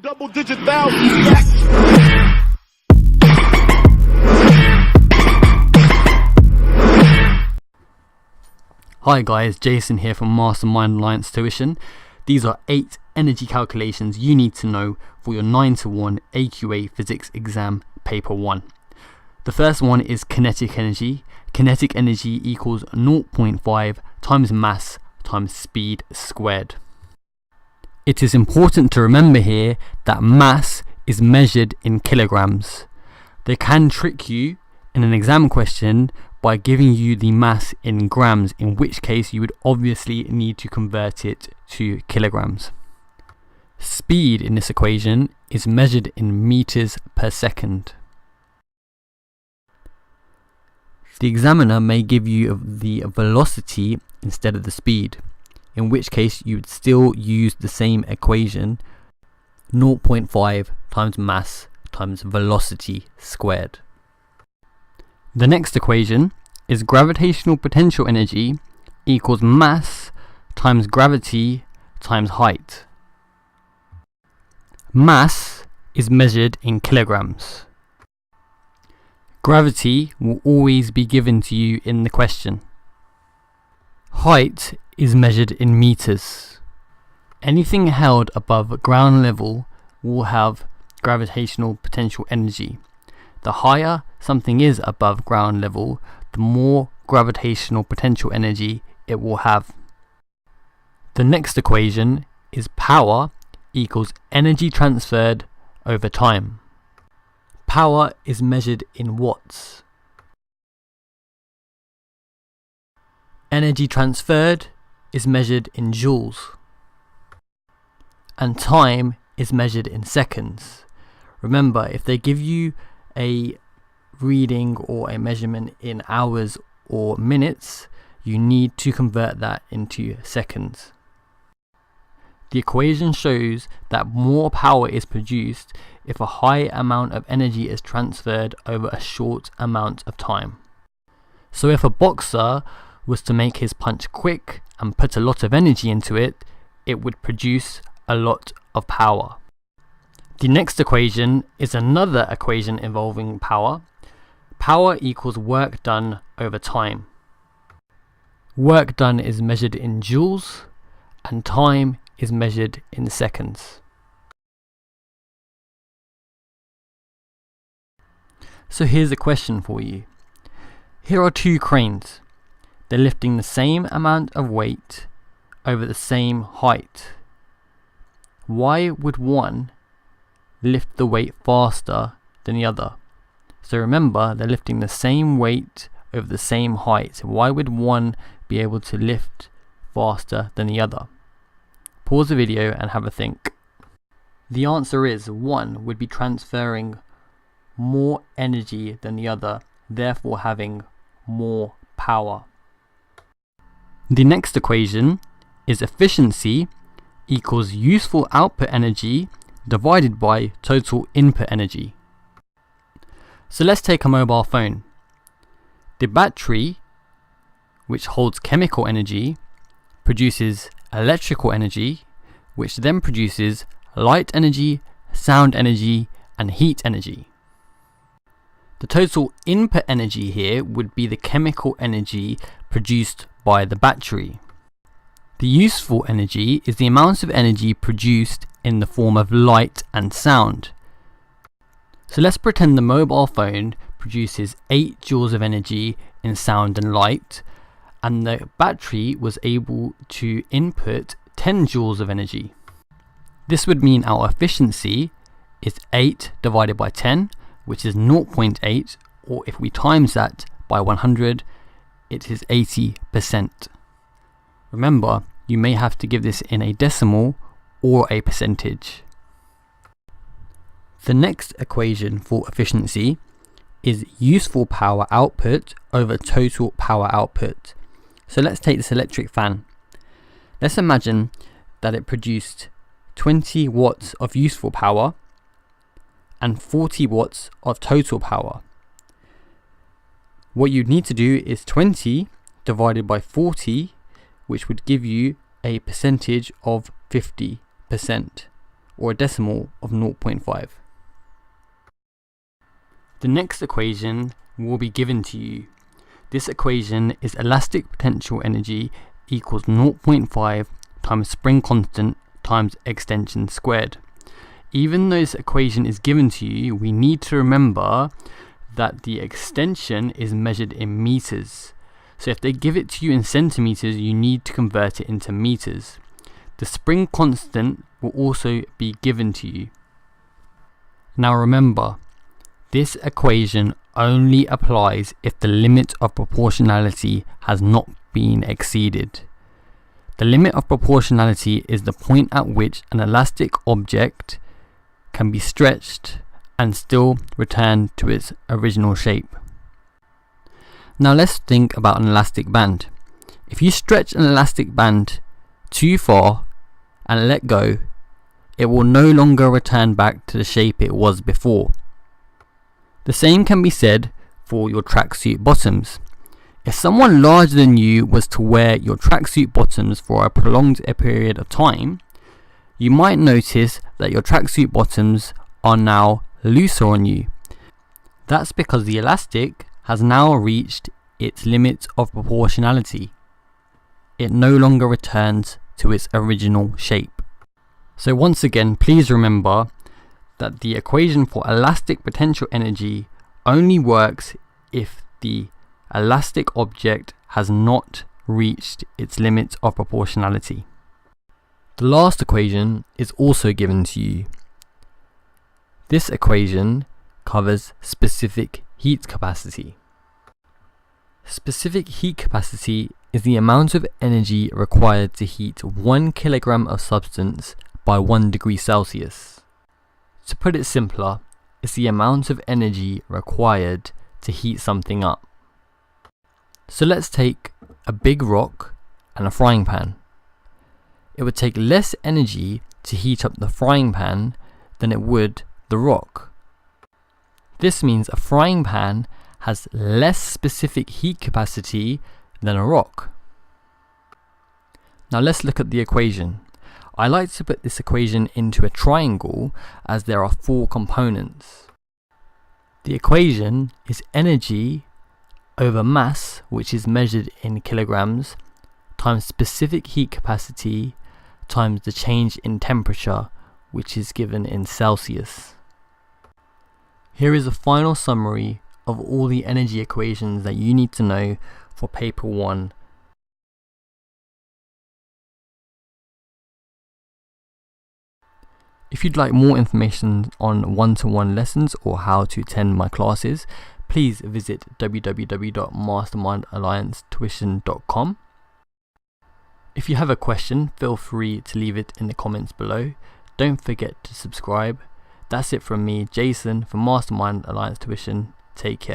Double-digit thousands. Hi guys, Jason here from Mastermind Alliance Tuition. These are 8 energy calculations you need to know for your 9-to-1 AQA Physics exam paper 1. The first one is kinetic energy. Kinetic energy equals 0.5 times mass times speed squared. It is important to remember here that mass is measured in kilograms. They can trick you in an exam question by giving you the mass in grams, in which case you would obviously need to convert it to kilograms. Speed in this equation is measured in meters per second. The examiner may give you the velocity instead of the speed, in which case you would still use the same equation, 0.5 times mass times velocity squared. The next equation is gravitational potential energy equals mass times gravity times height. Mass is measured in kilograms. Gravity will always be given to you in the question. Height is measured in meters. Anything held above ground level will have gravitational potential energy. The higher something is above ground level, the more gravitational potential energy it will have. The next equation is power equals energy transferred over time. Power is measured in watts. Energy transferred is measured in joules. And time is measured in seconds. Remember, if they give you a reading or a measurement in hours or minutes, you need to convert that into seconds. The equation shows that more power is produced if a high amount of energy is transferred over a short amount of time. So if a boxer was to make his punch quick and put a lot of energy into it, it would produce a lot of power. The next equation is another equation involving power. Power equals work done over time. Work done is measured in joules and time is measured in seconds. So here's a question for you. Here are 2 cranes. They're lifting the same amount of weight over the same height. Why would one lift the weight faster than the other? So remember, they're lifting the same weight over the same height. Why would one be able to lift faster than the other? Pause the video and have a think. The answer is one would be transferring more energy than the other, therefore having more power. The next equation is efficiency equals useful output energy divided by total input energy. So let's take a mobile phone. The battery, which holds chemical energy, produces electrical energy, which then produces light energy, sound energy, and heat energy. The total input energy here would be the chemical energy produced by the battery. The useful energy is the amount of energy produced in the form of light and sound. So let's pretend the mobile phone produces 8 joules of energy in sound and light, and the battery was able to input 10 joules of energy. This would mean our efficiency is 8 divided by 10, which is 0.8, or if we times that by 100, it is 80%. Remember, you may have to give this in a decimal or a percentage. The next equation for efficiency is useful power output over total power output. So let's take this electric fan. Let's imagine that it produced 20 watts of useful power and 40 watts of total power. What you'd need to do is 20 divided by 40, which would give you a percentage of 50%. or a decimal of 0.5. The next equation will be given to you. This equation is elastic potential energy equals 0.5 times spring constant times extension squared. Even though this equation is given to you, we need to remember that the extension is measured in meters. So if they give it to you in centimeters, you need to convert it into meters. The spring constant will also be given to you. Now remember, this equation only applies if the limit of proportionality has not been exceeded. The limit of proportionality is the point at which an elastic object can be stretched and still return to its original shape. Now let's think about an elastic band. If you stretch an elastic band too far and let go, it will no longer return back to the shape it was before. The same can be said for your tracksuit bottoms. If someone larger than you was to wear your tracksuit bottoms for a prolonged period of time, you might notice that your tracksuit bottoms are now looser on you. That's because the elastic has now reached its limit of proportionality. It no longer returns to its original shape. So once again, please remember that the equation for elastic potential energy only works if the elastic object has not reached its limit of proportionality. The last equation is also given to you. This equation covers specific heat capacity. Specific heat capacity is the amount of energy required to heat 1 kilogram of substance by 1 degree Celsius. To put it simpler, it's the amount of energy required to heat something up. So let's take a big rock and a frying pan. It would take less energy to heat up the frying pan than it would the rock. This means a frying pan has less specific heat capacity than a rock. Now let's look at the equation. I like to put this equation into a triangle as there are 4 components. The equation is energy over mass, which is measured in kilograms, times specific heat capacity times the change in temperature, which is given in Celsius. Here is a final summary of all the energy equations that you need to know for paper 1. If you'd like more information on one-to-one lessons or how to attend my classes, please visit www.mastermindalliancetuition.com. If you have a question, feel free to leave it in the comments below. Don't forget to subscribe. That's it from me, Jason, from Mastermind Alliance Tuition. Take care.